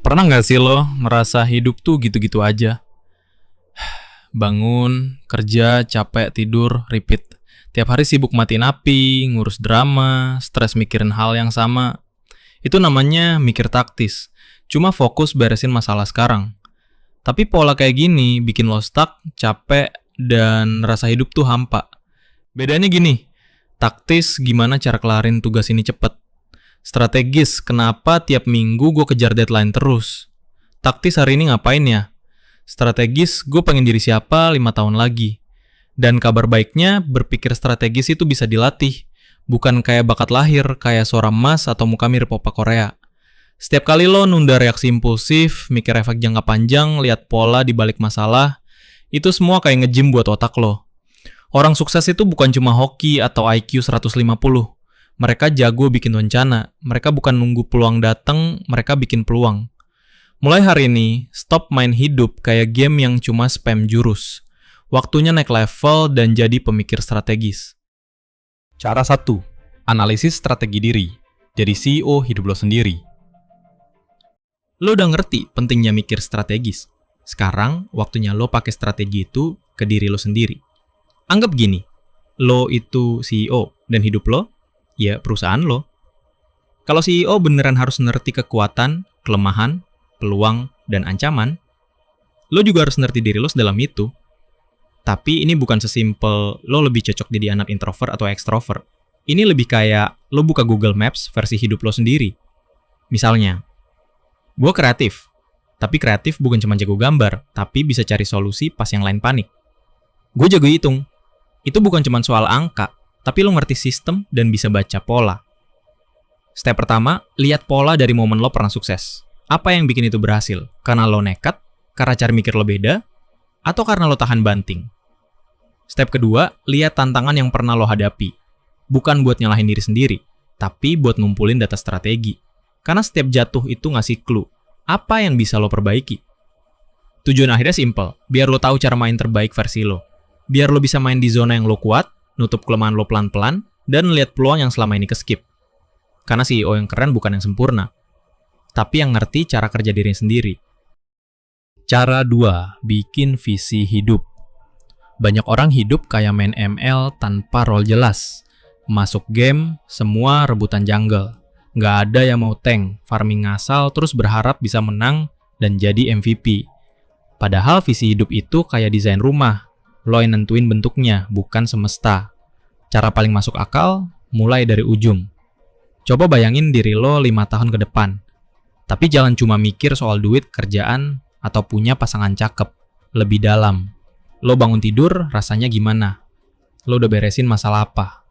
Pernah nggak sih lo merasa hidup tuh gitu-gitu aja? Bangun, kerja, capek, tidur, repeat. Tiap hari sibuk matiin api, ngurus drama, stres mikirin hal yang sama. Itu namanya mikir taktis. Cuma fokus beresin masalah sekarang. Tapi pola kayak gini bikin lo stuck, capek, dan rasa hidup tuh hampa. Bedanya gini, taktis gimana cara kelarin tugas ini cepet. Strategis, kenapa tiap minggu gue kejar deadline terus. Taktis hari ini ngapain ya? Strategis, gue pengen diri siapa 5 tahun lagi. Dan kabar baiknya, berpikir strategis itu bisa dilatih. Bukan kayak bakat lahir, kayak suara emas atau muka mirip opa Korea. Setiap kali lo nunda reaksi impulsif, mikir efek jangka panjang, lihat pola di balik masalah, itu semua kayak nge-gym buat otak lo. Orang sukses itu bukan cuma hoki atau IQ 150. Mereka jago bikin rencana. Mereka bukan nunggu peluang datang, mereka bikin peluang. Mulai hari ini, stop main hidup kayak game yang cuma spam jurus. Waktunya naik level dan jadi pemikir strategis. Cara 1. Analisis strategi diri. Jadi CEO hidup lo sendiri. Lo udah ngerti pentingnya mikir strategis. Sekarang, waktunya lo pakai strategi itu ke diri lo sendiri. Anggap gini, lo itu CEO dan hidup lo, ya perusahaan lo. Kalau CEO beneran harus ngerti kekuatan, kelemahan, peluang, dan ancaman, lo juga harus ngerti diri lo sedalam itu. Tapi ini bukan sesimpel lo lebih cocok jadi anak introvert atau extrovert. Ini lebih kayak lo buka Google Maps versi hidup lo sendiri. Misalnya, gue kreatif. Tapi kreatif bukan cuma jago gambar, tapi bisa cari solusi pas yang lain panik. Gue jago hitung. Itu bukan cuma soal angka, tapi lo ngerti sistem dan bisa baca pola. Step pertama, lihat pola dari momen lo pernah sukses. Apa yang bikin itu berhasil? Karena lo nekat, karena cara mikir lo beda, atau karena lo tahan banting? Step kedua, lihat tantangan yang pernah lo hadapi. Bukan buat nyalahin diri sendiri, tapi buat ngumpulin data strategi. Karena setiap jatuh itu ngasih clue. Apa yang bisa lo perbaiki? Tujuan akhirnya simple, biar lo tahu cara main terbaik versi lo. Biar lo bisa main di zona yang lo kuat, nutup kelemahan lo pelan-pelan, dan lihat peluang yang selama ini keskip. Karena CEO yang keren bukan yang sempurna, tapi yang ngerti cara kerja diri sendiri. Cara 2. Bikin visi hidup. Banyak orang hidup kayak main ML tanpa role jelas. Masuk game, semua rebutan jungle. Nggak ada yang mau tank, farming ngasal, terus berharap bisa menang dan jadi MVP. Padahal visi hidup itu kayak desain rumah. Lo yang nentuin bentuknya, bukan semesta. Cara paling masuk akal, mulai dari ujung. Coba bayangin diri lo 5 tahun ke depan. Tapi jangan cuma mikir soal duit, kerjaan, atau punya pasangan cakep. Lebih dalam. Lo bangun tidur, rasanya gimana? Lo udah beresin masalah apa?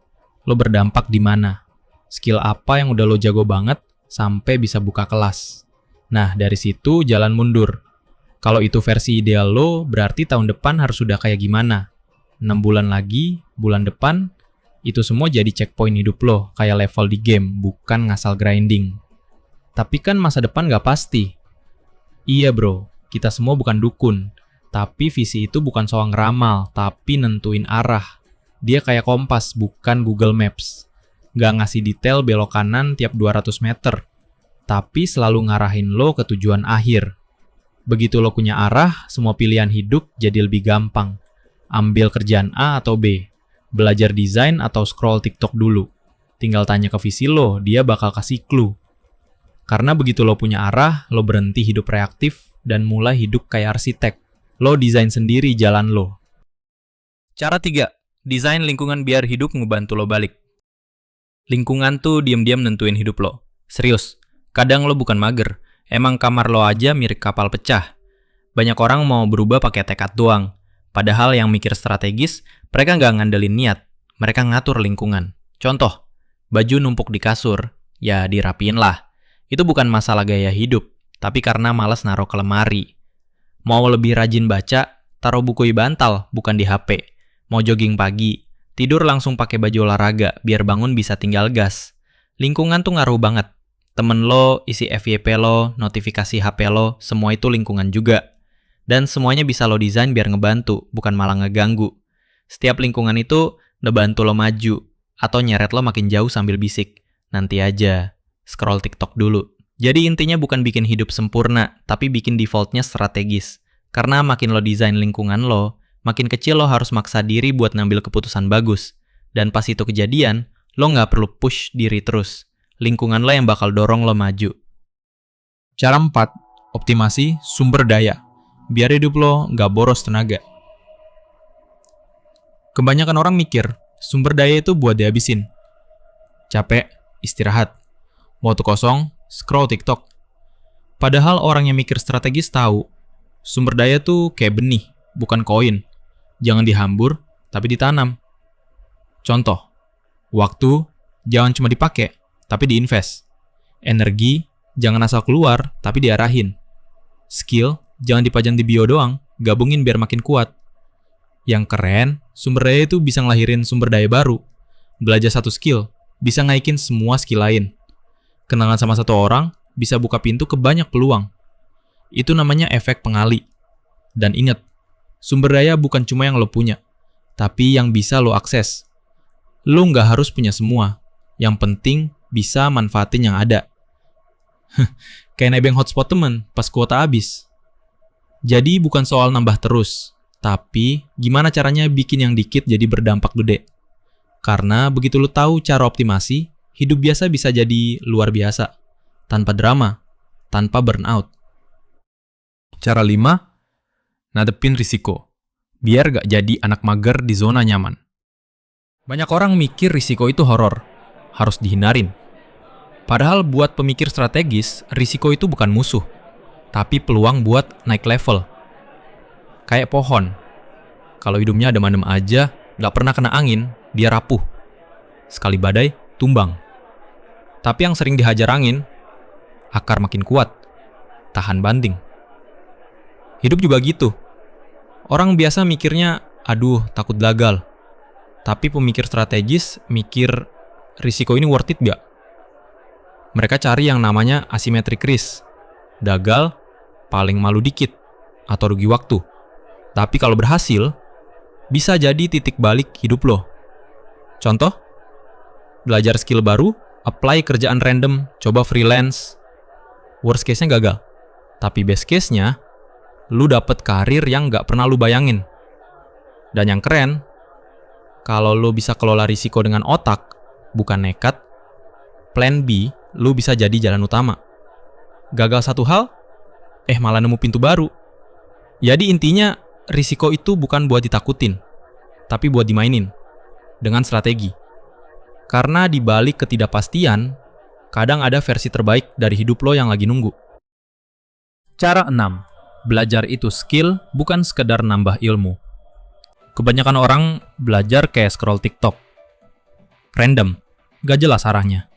Lo berdampak di mana? Skill apa yang udah lo jago banget sampai bisa buka kelas? Nah, dari situ jalan mundur. Kalau itu versi ideal lo, berarti tahun depan harus sudah kayak gimana? 6 bulan lagi, bulan depan, itu semua jadi checkpoint hidup lo, kayak level di game, bukan ngasal grinding. Tapi kan masa depan gak pasti. Iya bro, kita semua bukan dukun. Tapi visi itu bukan soal ngeramal, tapi nentuin arah. Dia kayak kompas, bukan Google Maps. Gak ngasih detail belok kanan tiap 200 meter. Tapi selalu ngarahin lo ke tujuan akhir. Begitu lo punya arah, semua pilihan hidup jadi lebih gampang. Ambil kerjaan A atau B. Belajar desain atau scroll TikTok dulu. Tinggal tanya ke visi lo, dia bakal kasih clue. Karena begitu lo punya arah, lo berhenti hidup reaktif dan mulai hidup kayak arsitek. Lo desain sendiri jalan lo. Cara 3. Desain lingkungan biar hidup ngebantu lo balik. Lingkungan tuh diam-diam nentuin hidup lo. Serius, kadang lo bukan mager. Emang kamar lo aja mirip kapal pecah. Banyak orang mau berubah pakai tekad doang. Padahal yang mikir strategis, mereka nggak ngandelin niat. Mereka ngatur lingkungan. Contoh, baju numpuk di kasur, ya dirapiin lah. Itu bukan masalah gaya hidup, tapi karena malas naruh ke lemari. Mau lebih rajin baca, taruh buku di bantal, bukan di HP. Mau jogging pagi, tidur langsung pakai baju olahraga, biar bangun bisa tinggal gas. Lingkungan tuh ngaruh banget. Temen lo, isi FYP lo, notifikasi HP lo, semua itu lingkungan juga. Dan semuanya bisa lo desain biar ngebantu, bukan malah ngeganggu. Setiap lingkungan itu ngebantu lo maju, atau nyeret lo makin jauh sambil bisik. Nanti aja, scroll TikTok dulu. Jadi intinya bukan bikin hidup sempurna, tapi bikin defaultnya strategis. Karena makin lo desain lingkungan lo, makin kecil lo harus maksa diri buat ngambil keputusan bagus. Dan pas itu kejadian, lo nggak perlu push diri terus. Lingkungan lo yang bakal dorong lo maju. Cara 4. Optimasi sumber daya. Biar hidup lo nggak boros tenaga. Kebanyakan orang mikir, sumber daya itu buat dihabisin. Capek, istirahat. Waktu kosong, scroll TikTok. Padahal orang yang mikir strategis tahu, sumber daya tuh kayak benih, bukan koin. Jangan dihambur, tapi ditanam. Contoh, waktu jangan cuma dipakai, tapi diinvest. Energi jangan asal keluar, tapi diarahin. Skill jangan dipajang di bio doang, gabungin biar makin kuat. Yang keren, sumber daya itu bisa ngelahirin sumber daya baru. Belajar satu skill, bisa ngaikin semua skill lain. Kenalan sama satu orang, bisa buka pintu ke banyak peluang. Itu namanya efek pengali. Dan ingat, sumber daya bukan cuma yang lo punya, tapi yang bisa lo akses. Lo nggak harus punya semua. Yang penting, bisa manfaatin yang ada. Kayak nebeng hotspot temen pas kuota habis. Jadi bukan soal nambah terus, tapi gimana caranya bikin yang dikit jadi berdampak gede. Karena begitu lo tahu cara optimasi, hidup biasa bisa jadi luar biasa, tanpa drama, tanpa burnout. Cara 5. Ngadepin risiko. Biar gak jadi anak mager di zona nyaman. Banyak orang mikir risiko itu horor, harus dihindarin. Padahal buat pemikir strategis, risiko itu bukan musuh, tapi peluang buat naik level. Kayak pohon. Kalau hidupnya adem-adem aja, gak pernah kena angin, dia rapuh. Sekali badai, tumbang. Tapi yang sering dihajar angin, akar makin kuat, tahan banting. Hidup juga gitu. Orang biasa mikirnya, aduh takut gagal. Tapi pemikir strategis mikir, risiko ini worth it gak? Mereka cari yang namanya asymmetric risk. Gagal, paling malu dikit, atau rugi waktu. Tapi kalau berhasil, bisa jadi titik balik hidup lo. Contoh, belajar skill baru, apply kerjaan random, coba freelance. Worst case-nya gagal. Tapi best case-nya, lu dapet karir yang gak pernah lu bayangin. Dan yang keren, kalau lu bisa kelola risiko dengan otak, bukan nekat, plan B, lu bisa jadi jalan utama. Gagal satu hal, malah nemu pintu baru. Jadi intinya, risiko itu bukan buat ditakutin, tapi buat dimainin. Dengan strategi. Karena di balik ketidakpastian, kadang ada versi terbaik dari hidup lo yang lagi nunggu. Cara 6. Belajar itu skill, bukan sekedar nambah ilmu. Kebanyakan orang belajar kayak scroll TikTok. Random, gak jelas arahnya.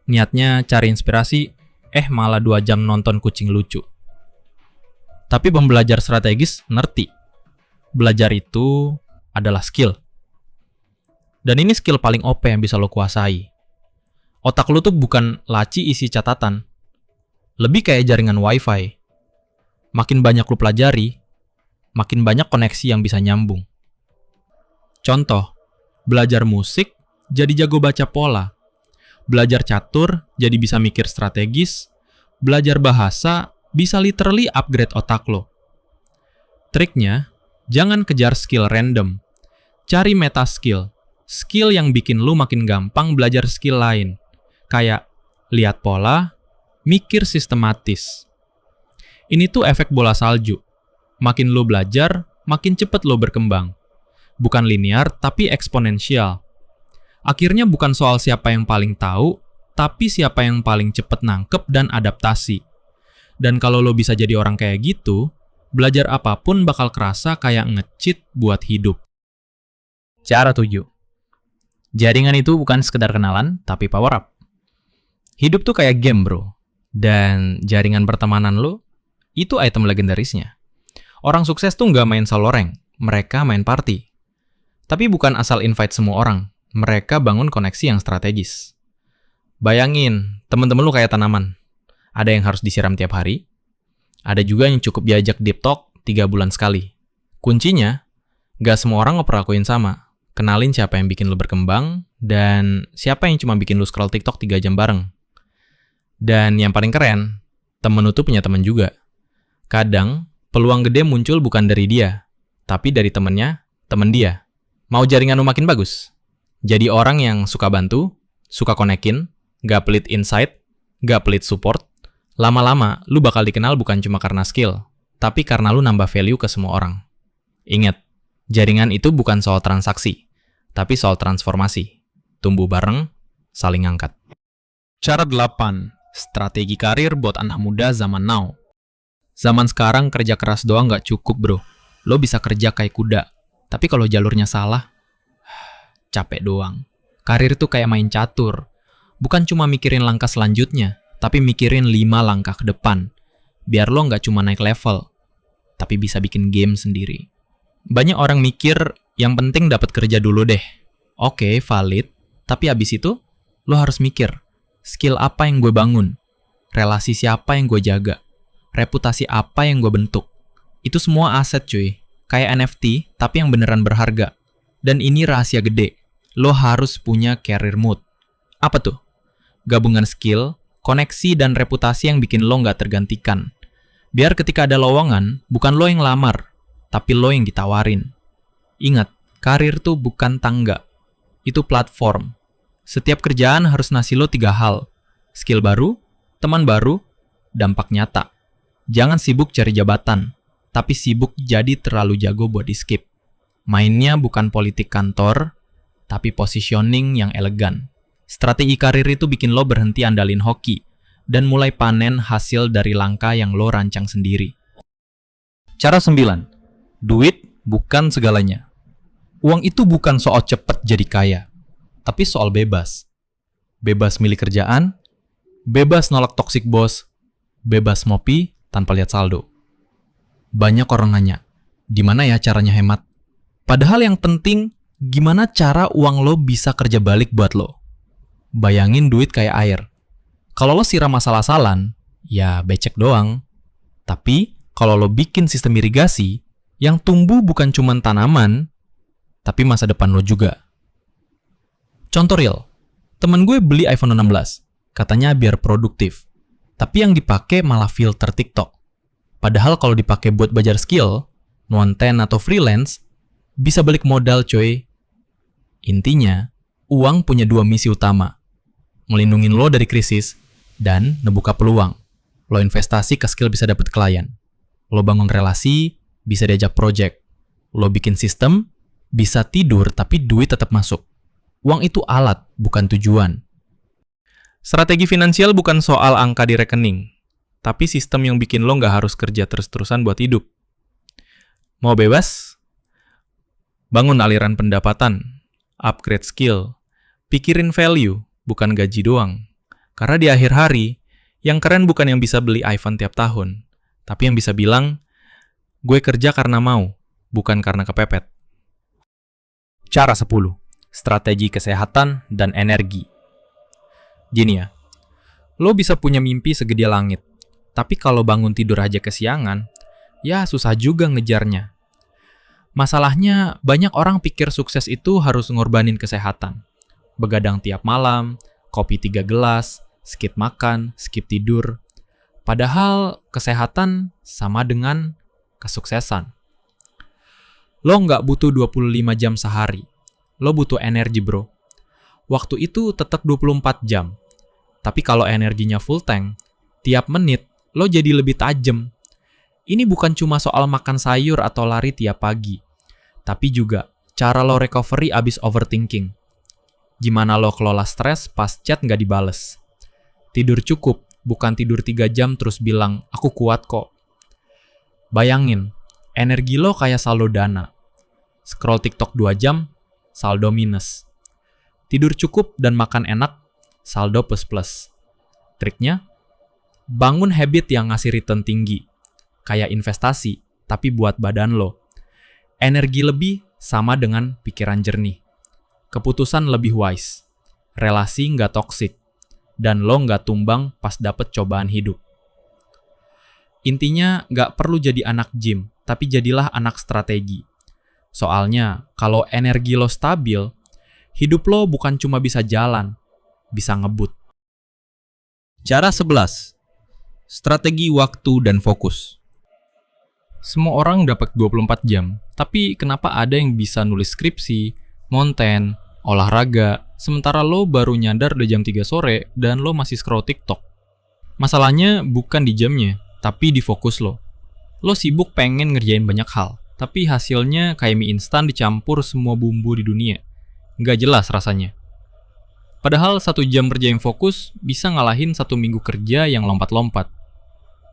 Niatnya cari inspirasi, malah 2 jam nonton kucing lucu. Tapi pembelajar strategis ngerti. Belajar itu adalah skill. Dan ini skill paling OP yang bisa lo kuasai. Otak lo tuh bukan laci isi catatan. Lebih kayak jaringan wifi. Makin banyak lo pelajari, makin banyak koneksi yang bisa nyambung. Contoh, belajar musik jadi jago baca pola. Belajar catur jadi bisa mikir strategis. Belajar bahasa bisa literally upgrade otak lo. Triknya, jangan kejar skill random. Cari meta skill. Skill yang bikin lo makin gampang belajar skill lain. Kayak lihat pola, mikir sistematis. Ini tuh efek bola salju. Makin lo belajar, makin cepet lo berkembang. Bukan linear, tapi eksponensial. Akhirnya bukan soal siapa yang paling tahu, tapi siapa yang paling cepet nangkep dan adaptasi. Dan kalau lo bisa jadi orang kayak gitu, belajar apapun bakal kerasa kayak nge-cheat buat hidup. Cara 7. Jaringan itu bukan sekedar kenalan, tapi power up. Hidup tuh kayak game, bro. Dan jaringan pertemanan lo, itu item legendarisnya. Orang sukses tuh nggak main solo rank, mereka main party. Tapi bukan asal invite semua orang, mereka bangun koneksi yang strategis. Bayangin, temen-temen lu kayak tanaman. Ada yang harus disiram tiap hari, ada juga yang cukup diajak deep talk 3 bulan sekali. Kuncinya, nggak semua orang ngeperlakuin sama. Kenalin siapa yang bikin lu berkembang, dan siapa yang cuma bikin lu scroll TikTok 3 jam bareng. Dan yang paling keren, temen lu tuh punya temen juga. Kadang, peluang gede muncul bukan dari dia, tapi dari temennya, temen dia. Mau jaringan lu makin bagus? Jadi orang yang suka bantu, suka konekin, gak pelit insight, gak pelit support. Lama-lama, lu bakal dikenal bukan cuma karena skill, tapi karena lu nambah value ke semua orang. Ingat, jaringan itu bukan soal transaksi, tapi soal transformasi. Tumbuh bareng, saling angkat. Cara 8. Strategi karir buat anak muda zaman now. Zaman sekarang kerja keras doang gak cukup bro. Lo bisa kerja kayak kuda, tapi kalau jalurnya salah, capek doang. Karir itu kayak main catur. Bukan cuma mikirin langkah selanjutnya, tapi mikirin 5 langkah ke depan. Biar lo gak cuma naik level, tapi bisa bikin game sendiri. Banyak orang mikir, yang penting dapat kerja dulu deh. Oke, valid. Tapi abis itu, lo harus mikir, skill apa yang gue bangun? Relasi siapa yang gue jaga? Reputasi apa yang gue bentuk? Itu semua aset cuy. Kayak NFT, tapi yang beneran berharga. Dan ini rahasia gede. Lo harus punya career mode. Apa tuh? Gabungan skill, koneksi, dan reputasi yang bikin lo nggak tergantikan. Biar ketika ada lowongan, bukan lo yang lamar, tapi lo yang ditawarin. Ingat, karir tuh bukan tangga. Itu platform. Setiap kerjaan harus ngasih lo 3 hal. Skill baru, teman baru, dampak nyata. Jangan sibuk cari jabatan, tapi sibuk jadi terlalu jago buat di-skip. Mainnya bukan politik kantor, tapi positioning yang elegan. Strategi karir itu bikin lo berhenti andalin hoki, dan mulai panen hasil dari langkah yang lo rancang sendiri. Cara 9. Duit bukan segalanya. Uang itu bukan soal cepet jadi kaya, tapi soal bebas. Bebas milih kerjaan, bebas nolak toxic bos, bebas ngopi tanpa lihat saldo. Banyak orang nanya, gimana ya caranya hemat? Padahal yang penting, gimana cara uang lo bisa kerja balik buat lo? Bayangin duit kayak air. Kalau lo siram asal-asalan, ya becek doang. Tapi, kalau lo bikin sistem irigasi, yang tumbuh bukan cuma tanaman, tapi masa depan lo juga. Contoh real, temen gue beli iPhone 16, katanya biar produktif. Tapi yang dipakai malah filter TikTok. Padahal kalau dipakai buat belajar skill, ngonten atau freelance, bisa balik modal coy. Intinya, uang punya 2 misi utama. Melindungi lo dari krisis, dan ngebuka peluang. Lo investasi ke skill bisa dapet klien. Lo bangun relasi, bisa diajak project. Lo bikin sistem, bisa tidur tapi duit tetap masuk. Uang itu alat, bukan tujuan. Strategi finansial bukan soal angka di rekening, tapi sistem yang bikin lo nggak harus kerja terus-terusan buat hidup. Mau bebas? Bangun aliran pendapatan, upgrade skill, pikirin value, bukan gaji doang. Karena di akhir hari, yang keren bukan yang bisa beli iPhone tiap tahun, tapi yang bisa bilang, gue kerja karena mau, bukan karena kepepet. Cara 10. Strategi kesehatan dan energi. Gini ya, lo bisa punya mimpi segede langit, tapi kalau bangun tidur aja kesiangan, ya susah juga ngejarnya. Masalahnya, banyak orang pikir sukses itu harus ngorbanin kesehatan. Begadang tiap malam, kopi 3 gelas, skip makan, skip tidur. Padahal kesehatan sama dengan kesuksesan. Lo nggak butuh 25 jam sehari. Lo butuh energi bro. Waktu itu tetap 24 jam. Tapi kalau energinya full tank, tiap menit lo jadi lebih tajam. Ini bukan cuma soal makan sayur atau lari tiap pagi. Tapi juga cara lo recovery abis overthinking. Gimana lo kelola stres pas chat nggak dibales. Tidur cukup, bukan tidur 3 jam terus bilang, aku kuat kok. Bayangin, energi lo kayak saldo dana. Scroll TikTok 2 jam, saldo minus. Tidur cukup dan makan enak, saldo plus-plus. Triknya, bangun habit yang ngasih return tinggi. Kayak investasi, tapi buat badan lo. Energi lebih sama dengan pikiran jernih. Keputusan lebih wise. Relasi nggak toksik. Dan lo nggak tumbang pas dapet cobaan hidup. Intinya, nggak perlu jadi anak gym, tapi jadilah anak strategi. Soalnya, kalau energi lo stabil, hidup lo bukan cuma bisa jalan, bisa ngebut. Cara 11. Strategi waktu dan fokus. Semua orang dapat 24 jam, tapi kenapa ada yang bisa nulis skripsi, konten, olahraga, sementara lo baru nyadar udah jam 3 sore dan lo masih scroll TikTok? Masalahnya bukan di jamnya, tapi di fokus lo. Lo sibuk pengen ngerjain banyak hal, tapi hasilnya kayak mie instan dicampur semua bumbu di dunia. Nggak jelas rasanya. Padahal 1 jam kerja yang fokus bisa ngalahin 1 minggu kerja yang lompat-lompat.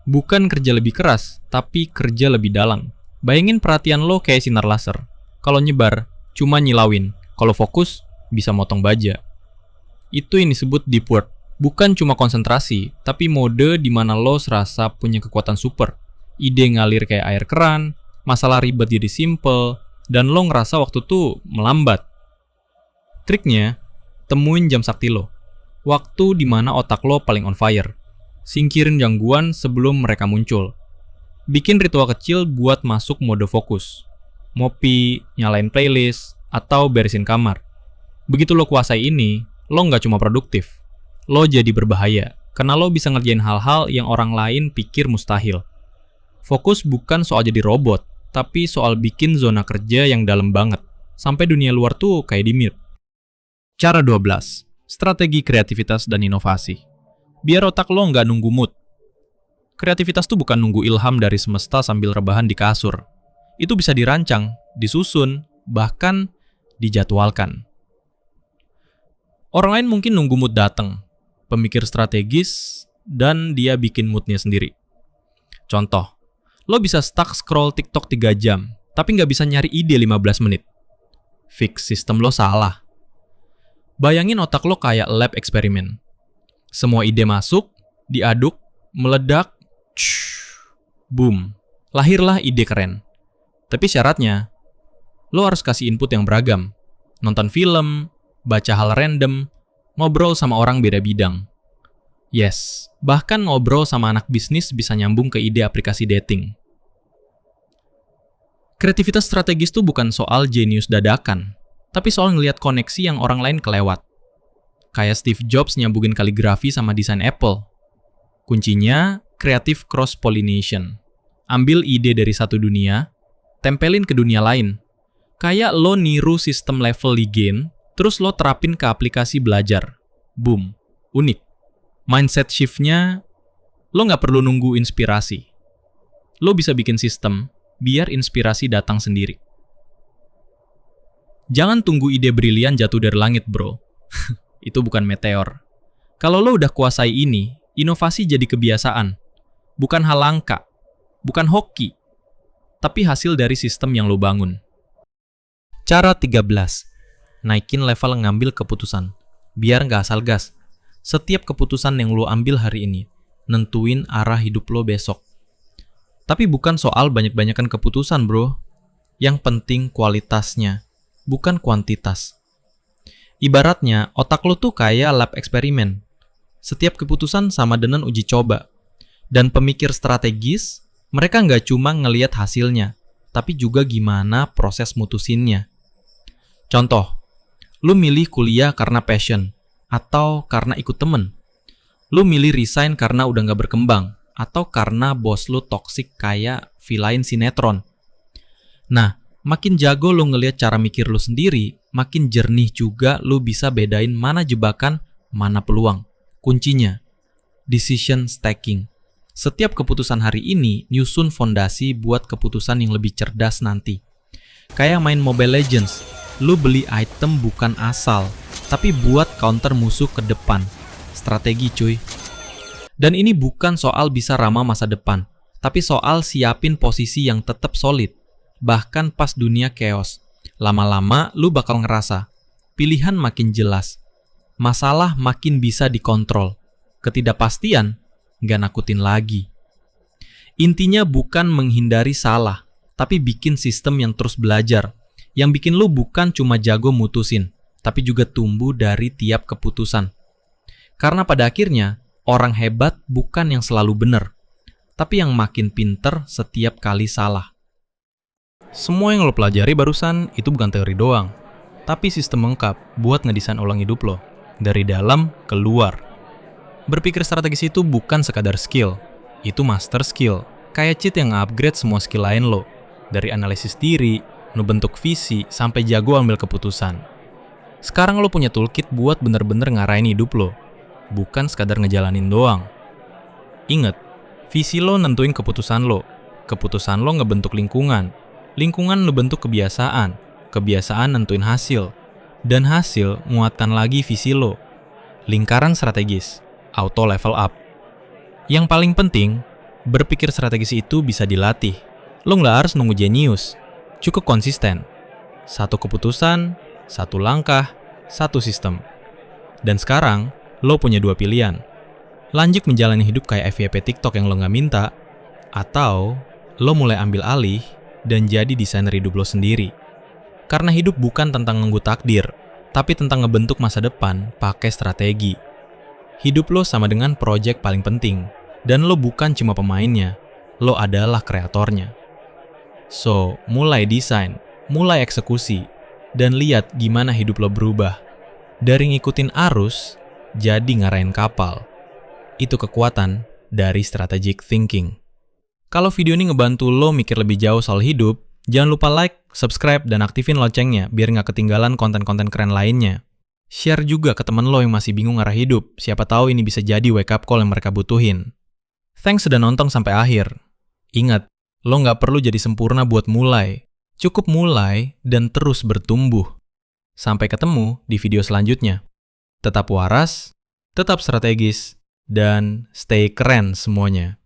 Bukan kerja lebih keras, tapi kerja lebih dalam. Bayangin perhatian lo kayak sinar laser. Kalau nyebar, cuma nyilauin. Kalau fokus, bisa motong baja. Itu yang disebut deep work. Bukan cuma konsentrasi, tapi mode di mana lo serasa punya kekuatan super. Ide ngalir kayak air keran, masalah ribet jadi simple, dan lo ngerasa waktu tuh melambat. Triknya, temuin jam sakti lo. Waktu di mana otak lo paling on fire. Singkirin gangguan sebelum mereka muncul. Bikin ritual kecil buat masuk mode fokus. Ngopi, nyalain playlist, atau beresin kamar. Begitu lo kuasai ini, lo nggak cuma produktif. Lo jadi berbahaya, karena lo bisa ngerjain hal-hal yang orang lain pikir mustahil. Fokus bukan soal jadi robot, tapi soal bikin zona kerja yang dalam banget. Sampai dunia luar tuh kayak di mute. Cara 12. Strategi kreativitas dan inovasi. Biar otak lo nggak nunggu mood. Kreativitas tuh bukan nunggu ilham dari semesta sambil rebahan di kasur. Itu bisa dirancang, disusun, bahkan dijadwalkan. Orang lain mungkin nunggu mood datang, pemikir strategis, dan dia bikin moodnya sendiri. Contoh, lo bisa stuck scroll TikTok 3 jam, tapi nggak bisa nyari ide 15 menit. Fix sistem lo salah. Bayangin otak lo kayak lab eksperimen. Semua ide masuk, diaduk, meledak, boom. Lahirlah ide keren. Tapi syaratnya, lo harus kasih input yang beragam. Nonton film, baca hal random, ngobrol sama orang beda bidang. Yes, bahkan ngobrol sama anak bisnis bisa nyambung ke ide aplikasi dating. Kreativitas strategis tuh bukan soal jenius dadakan, tapi soal ngelihat koneksi yang orang lain kelewat. Kayak Steve Jobs nyambungin kaligrafi sama desain Apple. Kuncinya, creative cross-pollination. Ambil ide dari satu dunia, tempelin ke dunia lain. Kayak lo niru sistem level di game, terus lo terapin ke aplikasi belajar. Boom, unik. Mindset shift-nya, lo nggak perlu nunggu inspirasi. Lo bisa bikin sistem, biar inspirasi datang sendiri. Jangan tunggu ide brilian jatuh dari langit, bro. Itu bukan meteor. Kalau lo udah kuasai ini, inovasi jadi kebiasaan. Bukan hal langka, bukan hoki, tapi hasil dari sistem yang lo bangun. Cara 13. Naikin level ngambil keputusan. Biar nggak asal gas. Setiap keputusan yang lo ambil hari ini, nentuin arah hidup lo besok. Tapi bukan soal banyak-banyakan keputusan, bro. Yang penting kualitasnya, bukan kuantitas. Ibaratnya, otak lo tuh kayak lab eksperimen. Setiap keputusan sama dengan uji coba. Dan pemikir strategis, mereka nggak cuma ngelihat hasilnya, tapi juga gimana proses mutusinnya. Contoh, lo milih kuliah karena passion, atau karena ikut temen. Lo milih resign karena udah nggak berkembang, atau karena bos lo toksik kayak villain sinetron. Nah, makin jago lo ngelihat cara mikir lo sendiri, makin jernih juga lo bisa bedain mana jebakan, mana peluang. Kuncinya, decision stacking. Setiap keputusan hari ini nyusun fondasi buat keputusan yang lebih cerdas nanti. Kayak main Mobile Legends, lo beli item bukan asal, tapi buat counter musuh ke depan. Strategi cuy. Dan ini bukan soal bisa ramah masa depan, tapi soal siapin posisi yang tetap solid. Bahkan pas dunia chaos. Lama-lama lu bakal ngerasa pilihan makin jelas, masalah makin bisa dikontrol, ketidakpastian nggak nakutin lagi. Intinya bukan menghindari salah, tapi bikin sistem yang terus belajar, yang bikin lu bukan cuma jago mutusin, tapi juga tumbuh dari tiap keputusan. Karena pada akhirnya, orang hebat bukan yang selalu benar, tapi yang makin pinter setiap kali salah. Semua yang lo pelajari barusan itu bukan teori doang, tapi sistem lengkap buat ngedesain ulang hidup lo, dari dalam ke luar. Berpikir strategis itu bukan sekadar skill, itu master skill. Kayak cheat yang upgrade semua skill lain lo. Dari analisis diri, ngebentuk visi, sampai jago ambil keputusan. Sekarang lo punya toolkit buat bener-bener ngarahin hidup lo. Bukan sekadar ngejalanin doang. Ingat, visi lo nentuin keputusan lo. Keputusan lo ngebentuk lingkungan. Lingkungan ngebentuk kebiasaan. Kebiasaan nentuin hasil. Dan hasil nguatkan lagi visi lo. Lingkaran strategis. Auto level up. Yang paling penting, berpikir strategis itu bisa dilatih. Lo nggak harus nunggu jenius. Cukup konsisten. Satu keputusan, satu langkah, satu sistem. Dan sekarang, lo punya dua pilihan. Lanjut menjalani hidup kayak FYP TikTok yang lo nggak minta, atau lo mulai ambil alih dan jadi desainer hidup lo sendiri. Karena hidup bukan tentang nunggu takdir, tapi tentang ngebentuk masa depan pakai strategi. Hidup lo sama dengan proyek paling penting, dan lo bukan cuma pemainnya, lo adalah kreatornya. So, mulai desain, mulai eksekusi, dan lihat gimana hidup lo berubah. Dari ngikutin arus, jadi ngarahin kapal. Itu kekuatan dari strategic thinking. Kalau video ini ngebantu lo mikir lebih jauh soal hidup, jangan lupa like, subscribe, dan aktifin loncengnya biar nggak ketinggalan konten-konten keren lainnya. Share juga ke temen lo yang masih bingung arah hidup, siapa tahu ini bisa jadi wake up call yang mereka butuhin. Thanks sudah nonton sampai akhir. Ingat, lo nggak perlu jadi sempurna buat mulai. Cukup mulai dan terus bertumbuh. Sampai ketemu di video selanjutnya. Tetap waras, tetap strategis, dan stay keren semuanya.